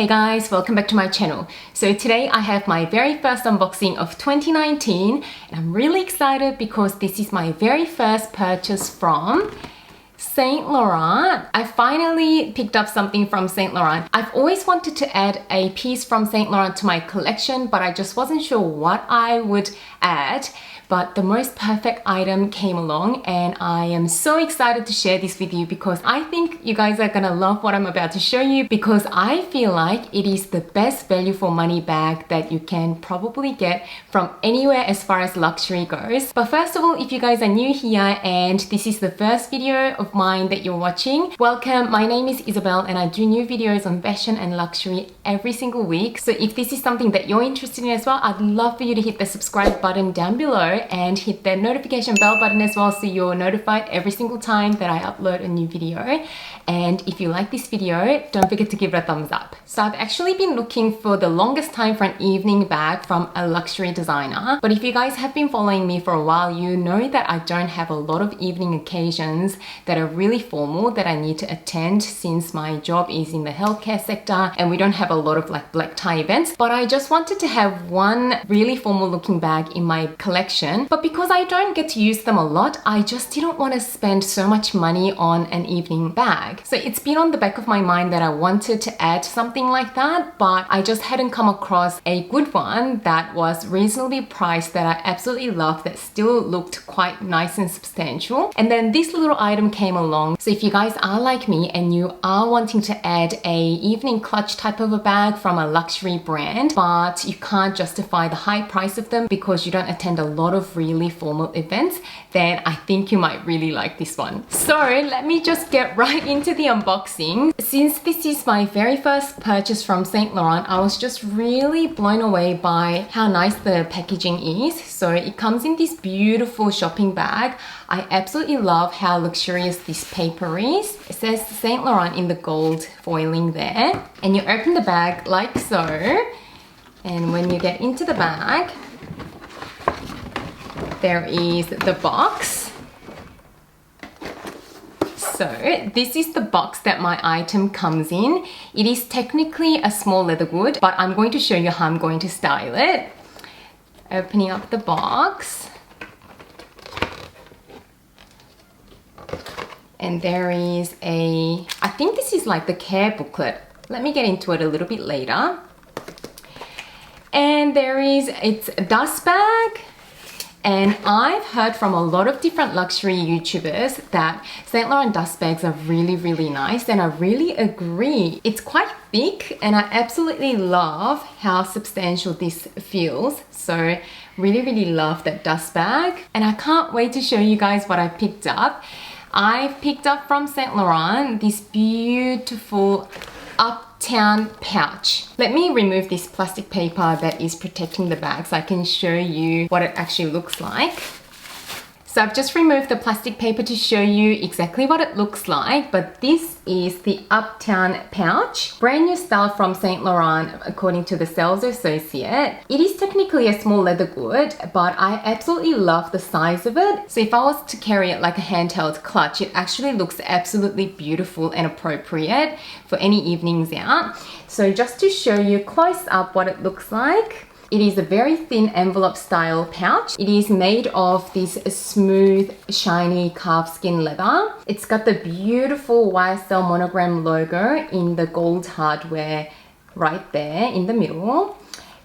Hey guys, welcome back to my channel. So today I have my very first unboxing of 2019 and I'm really excited because this is my very first purchase from Saint Laurent. I finally picked up something from Saint Laurent. I've always wanted to add a piece from Saint Laurent to my collection, but I just wasn't sure what I would add. But the most perfect item came along and I am so excited to share this with you because I think you guys are gonna love what I'm about to show you because I feel like it is the best value for money bag that you can probably get from anywhere as far as luxury goes. But first of all, if you guys are new here and this is the first video of mine that you're watching, welcome. My name is Isabelle and I do new videos on fashion and luxury every single week. So if this is something that you're interested in as well, I'd love for you to hit the subscribe button down below and hit the notification bell button as well so you're notified every single time that I upload a new video. And if you like this video, don't forget to give it a thumbs up. So I've actually been looking for the longest time for an evening bag from a luxury designer. But if you guys have been following me for a while, you know that I don't have a lot of evening occasions that are really formal that I need to attend since my job is in the healthcare sector and we don't have a lot of like black tie events. But I just wanted to have one really formal looking bag in my collection. But because I don't get to use them a lot, I just didn't want to spend so much money on an evening bag. So it's been on the back of my mind that I wanted to add something like that, but I just hadn't come across a good one that was reasonably priced that I absolutely loved that still looked quite nice and substantial. And then this little item came along. So if you guys are like me and you are wanting to add a evening clutch type of a bag from a luxury brand, but you can't justify the high price of them because you don't attend a lot of really formal events, then I think you might really like this one. So let me just get right into the unboxing. Since this is my very first purchase from Saint Laurent, I was just really blown away by how nice the packaging is. So it comes in this beautiful shopping bag. I absolutely love how luxurious this paper is. It says Saint Laurent in the gold foiling there. And you open the bag like so. And when you get into the bag, there is the box. So this is the box that my item comes in. It is technically a small leather good, but I'm going to show you how I'm going to style it. Opening up the box. And there is I think this is like the care booklet. Let me get into it a little bit later. And it's a dust bag. And I've heard from a lot of different luxury YouTubers that Saint Laurent dust bags are really, really nice, and I really agree. It's quite thick and I absolutely love how substantial this feels. So really, really love that dust bag. And I can't wait to show you guys what I picked up. I've picked up from Saint Laurent this beautiful Uptown pouch. Let me remove this plastic paper that is protecting the bag so I can show you what it actually looks like. So I've just removed the plastic paper to show you exactly what it looks like, but this is the Uptown pouch. Brand new style from Saint Laurent according to the sales associate. It is technically a small leather good, but I absolutely love the size of it. So if I was to carry it like a handheld clutch, it actually looks absolutely beautiful and appropriate for any evenings out. So just to show you close up what it looks like. It is a very thin envelope style pouch. It is made of this smooth, shiny calfskin leather. It's got the beautiful YSL monogram logo in the gold hardware right there in the middle.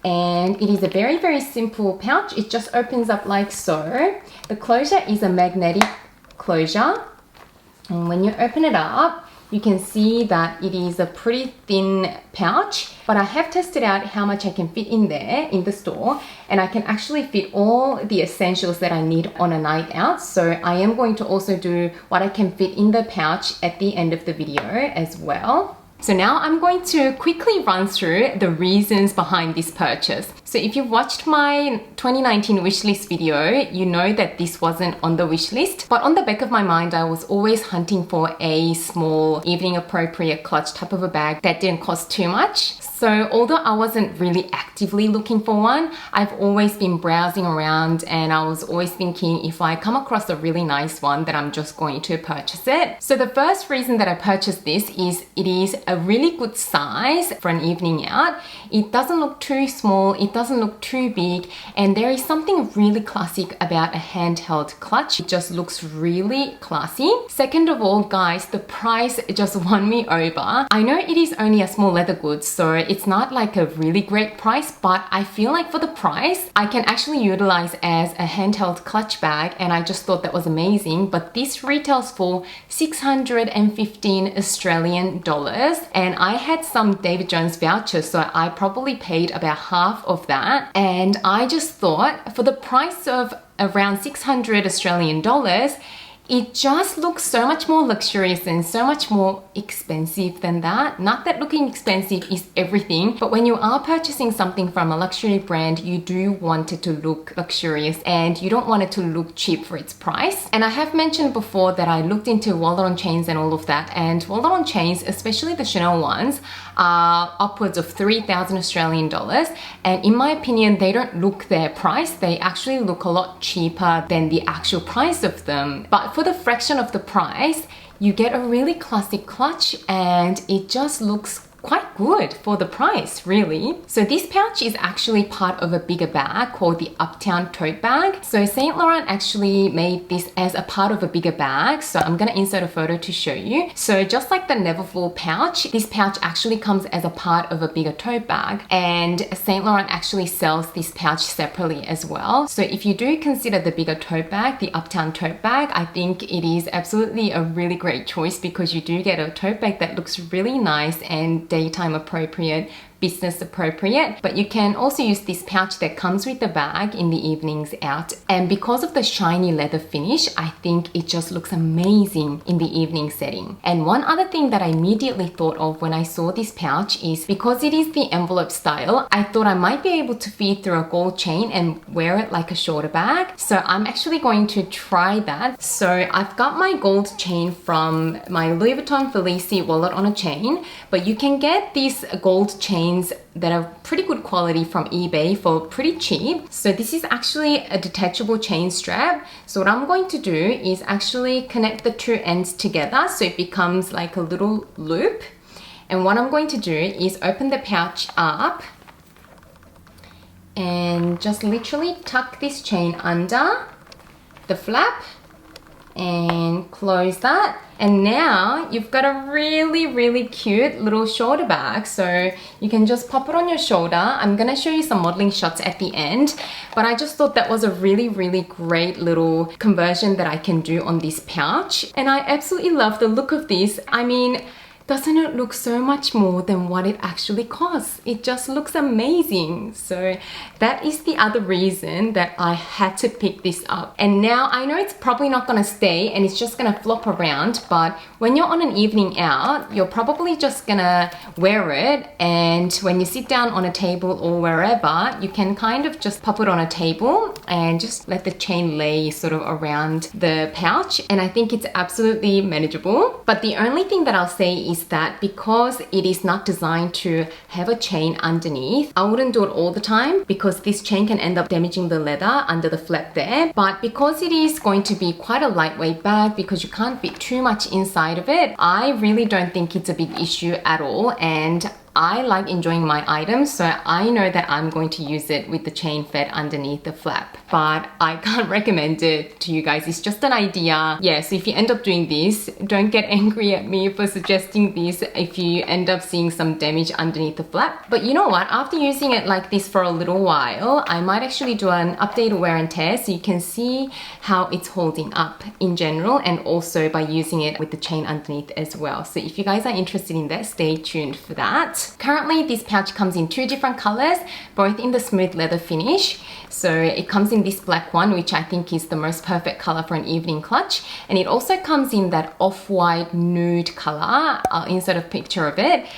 And it is a very, very simple pouch. It just opens up like so. The closure is a magnetic closure. And when you open it up, you can see that it is a pretty thin pouch, but I have tested out how much I can fit in there in the store, and I can actually fit all the essentials that I need on a night out. So I am going to also do what I can fit in the pouch at the end of the video as well. So now I'm going to quickly run through the reasons behind this purchase. So if you've watched my 2019 wishlist video, you know that this wasn't on the wish list, but on the back of my mind, I was always hunting for a small evening appropriate clutch type of a bag that didn't cost too much. So although I wasn't really actively looking for one, I've always been browsing around and I was always thinking if I come across a really nice one that I'm just going to purchase it. So the first reason that I purchased this is it is a really good size for an evening out. It doesn't look too small, it doesn't look too big, and there is something really classic about a handheld clutch. It just looks really classy. Second of all, guys, the price just won me over. I know it is only a small leather goods, so it's not like a really great price, but I feel like for the price, I can actually utilize as a handheld clutch bag, and I just thought that was amazing. But this retails for 615 Australian dollars, and I had some David Jones vouchers, so I probably paid about half of that. And I just thought for the price of around 600 Australian dollars, it just looks so much more luxurious and so much more expensive than that. Not that looking expensive is everything, but when you are purchasing something from a luxury brand, you do want it to look luxurious and you don't want it to look cheap for its price. And I have mentioned before that I looked into wallet-on chains and all of that, and wallet-on chains, especially the Chanel ones, are upwards of 3,000 Australian dollars. And in my opinion, they don't look their price. They actually look a lot cheaper than the actual price of them. But for the fraction of the price, you get a really classic clutch and it just looks quite good for the price, really. So this pouch is actually part of a bigger bag called the Uptown tote bag. So Saint Laurent actually made this as a part of a bigger bag. So I'm gonna insert a photo to show you. So just like the Neverfull pouch, this pouch actually comes as a part of a bigger tote bag, and Saint Laurent actually sells this pouch separately as well. So if you do consider the bigger tote bag, the Uptown tote bag, I think it is absolutely a really great choice because you do get a tote bag that looks really nice and daytime appropriate, business appropriate, but you can also use this pouch that comes with the bag in the evenings out. And because of the shiny leather finish, I think it just looks amazing in the evening setting. And one other thing that I immediately thought of when I saw this pouch is because it is the envelope style, I thought I might be able to feed through a gold chain and wear it like a shoulder bag. So I'm actually going to try that. So I've got my gold chain from my Louis Vuitton Felicie wallet on a chain, but you can get these gold chains that are pretty good quality from eBay for pretty cheap. So this is actually a detachable chain strap. So what I'm going to do is actually connect the two ends together so it becomes like a little loop. And what I'm going to do is open the pouch up and just literally tuck this chain under the flap and close that. And now you've got a really cute little shoulder bag, so you can just pop it on your shoulder. I'm gonna show you some modeling shots at the end, but I just thought that was a really great little conversion that I can do on this pouch, and I absolutely love the look of this. I mean, doesn't it look so much more than what it actually costs? It just looks amazing. So that is the other reason that I had to pick this up. And now I know it's probably not gonna stay and it's just gonna flop around, but when you're on an evening out, you're probably just gonna wear it, and when you sit down on a table or wherever, you can kind of just pop it on a table and just let the chain lay sort of around the pouch, and I think it's absolutely manageable. But the only thing that I'll say is that because it is not designed to have a chain underneath, I wouldn't do it all the time because this chain can end up damaging the leather under the flap there. But because it is going to be quite a lightweight bag, because you can't fit too much inside of it, I really don't think it's a big issue at all. And I like enjoying my items, so I know that I'm going to use it with the chain fed underneath the flap, but I can't recommend it to you guys. It's just an idea. Yeah, so if you end up doing this, don't get angry at me for suggesting this if you end up seeing some damage underneath the flap. But you know what? After using it like this for a little while, I might actually do an updated wear and tear so you can see how it's holding up in general, and also by using it with the chain underneath as well. So if you guys are interested in that, stay tuned for that. Currently, this pouch comes in two different colors, both in the smooth leather finish. So it comes in this black one, which I think is the most perfect color for an evening clutch. And it also comes in that off-white nude color. I'll insert a picture of it.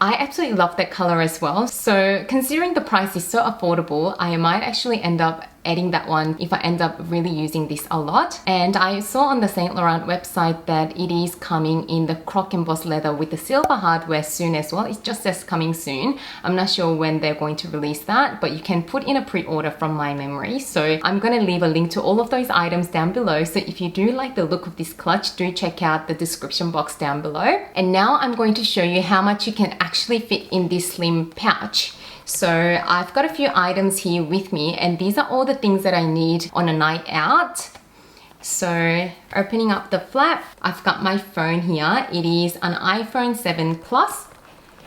I absolutely love that color as well. So considering the price is so affordable, I might actually end up adding that one if I end up really using this a lot. And I saw on the Saint Laurent website that it is coming in the croc embossed leather with the silver hardware soon as well. It just says coming soon. I'm not sure when they're going to release that, but you can put in a pre-order from my memory. So I'm going to leave a link to all of those items down below. So if you do like the look of this clutch, do check out the description box down below. And now I'm going to show you how much you can actually fit in this slim pouch. So I've got a few items here with me, and these are all the things that I need on a night out. So opening up the flap, I've got my phone here. It is an iPhone 7 Plus.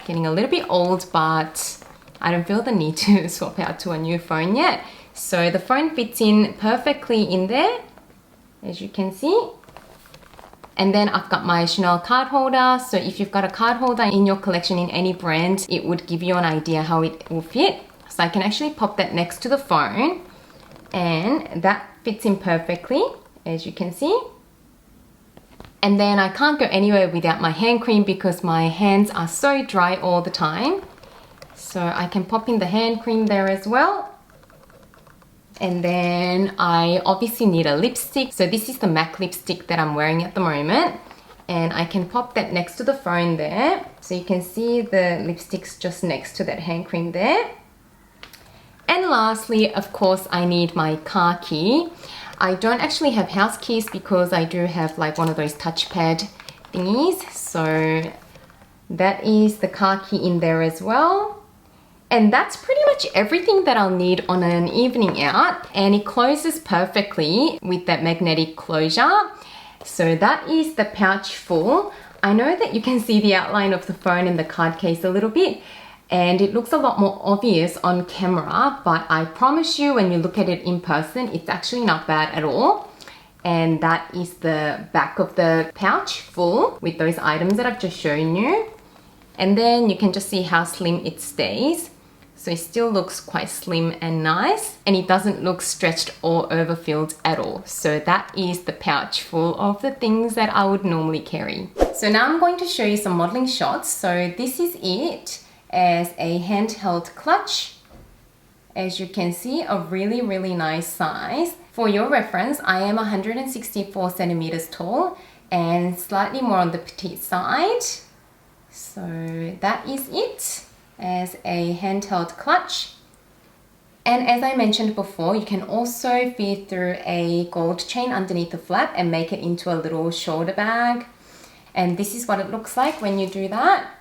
Getting a little bit old, but I don't feel the need to swap out to a new phone yet. So the phone fits in perfectly in there, as you can see. And then I've got my Chanel card holder. So if you've got a card holder in your collection in any brand, it would give you an idea how it will fit. So I can actually pop that next to the phone, and that fits in perfectly, as you can see. And then I can't go anywhere without my hand cream because my hands are so dry all the time. So I can pop in the hand cream there as well. And then I obviously need a lipstick. So this is the MAC lipstick that I'm wearing at the moment. And I can pop that next to the phone there. So you can see the lipstick's just next to that hand cream there. And lastly, of course, I need my car key. I don't actually have house keys because I do have like one of those touchpad thingies. So that is the car key in there as well. And that's pretty much everything that I'll need on an evening out. And it closes perfectly with that magnetic closure. So that is the pouch full. I know that you can see the outline of the phone and the card case a little bit, and it looks a lot more obvious on camera, but I promise you when you look at it in person, it's actually not bad at all. And that is the back of the pouch full with those items that I've just shown you. And then you can just see how slim it stays. So it still looks quite slim and nice, and it doesn't look stretched or overfilled at all. So that is the pouch full of the things that I would normally carry. So now I'm going to show you some modeling shots. So this is it as a handheld clutch. As you can see, a really, really nice size. For your reference, I am 164 centimeters tall and slightly more on the petite side. So that is it as a handheld clutch. And as I mentioned before, you can also fit through a gold chain underneath the flap and make it into a little shoulder bag. And this is what it looks like when you do that.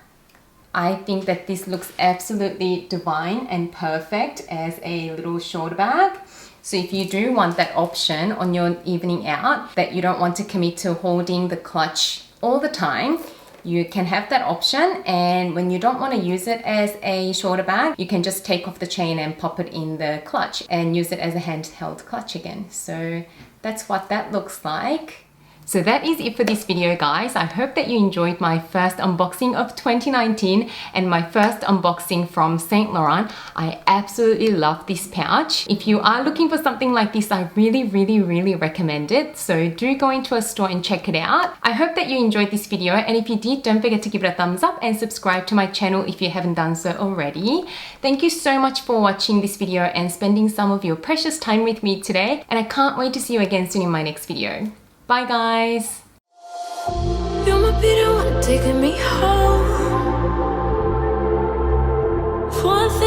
I think that this looks absolutely divine and perfect as a little shoulder bag. So if you do want that option on your evening out, that you don't want to commit to holding the clutch all the time, you can have that option, and when you don't want to use it as a shoulder bag, you can just take off the chain and pop it in the clutch and use it as a handheld clutch again. So that's what that looks like. So that is it for this video, guys. I hope that you enjoyed my first unboxing of 2019 and my first unboxing from Saint Laurent. I absolutely love this pouch. If you are looking for something like this, I really recommend it. So do go into a store and check it out. I hope that you enjoyed this video, and if you did, don't forget to give it a thumbs up and subscribe to my channel if you haven't done so already. Thank you so much for watching this video and spending some of your precious time with me today, and I can't wait to see you again soon in my next video. Bye, guys. You're my bitter one, taking me home. One thing